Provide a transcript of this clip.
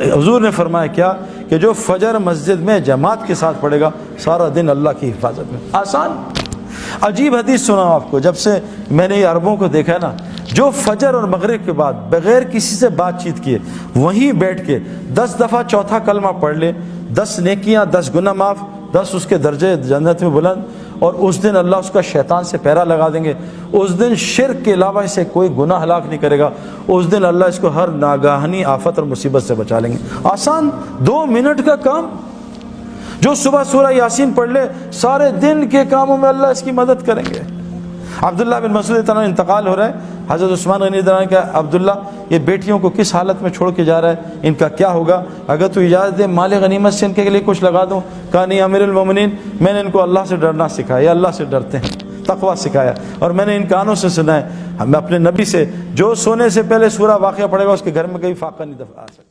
حضور نے فرمایا کیا کہ جو فجر مسجد میں جماعت کے ساتھ پڑھے گا سارا دن اللہ کی حفاظت میں. آسان. عجیب حدیث سنا آپ کو، جب سے میں نے یہ عربوں کو دیکھا نا، جو فجر اور مغرب کے بعد بغیر کسی سے بات چیت کیے وہیں بیٹھ کے 10 دفعہ چوتھا کلمہ پڑھ لے، 10 نیکیاں، 10 گناہ معاف، 10 اس کے درجے جنت میں بلند، اور اس دن اللہ اس کا شیطان سے پیرا لگا دیں گے. اس دن شرک کے علاوہ اسے کوئی گناہ ہلاک نہیں کرے گا. اس دن اللہ اس کو ہر ناگہانی آفت اور مصیبت سے بچا لیں گے. آسان 2 منٹ کا کام. جو صبح سورہ یاسین پڑھ لے سارے دن کے کاموں میں اللہ اس کی مدد کریں گے. عبداللہ بن مسعود تعالیٰ انتقال ہو رہا ہے، حضرت عثمان غنی رضی اللہ عنہ کہ عبداللہ یہ بیٹیوں کو کس حالت میں چھوڑ کے جا رہا ہے، ان کا کیا ہوگا، اگر تو اجازت دے مال غنیمت سے ان کے لیے کچھ لگا دوں. کہا نہیں امیر المومنین، میں نے ان کو اللہ سے ڈرنا سکھایا، یہ اللہ سے ڈرتے ہیں، تقویٰ سکھایا، اور میں نے ان کانوں سے سنا ہے میں اپنے نبی سے جو سونے سے پہلے سورہ واقعہ پڑھے گا اس کے گھر میں کبھی فاقہ نہیں آ سکتا.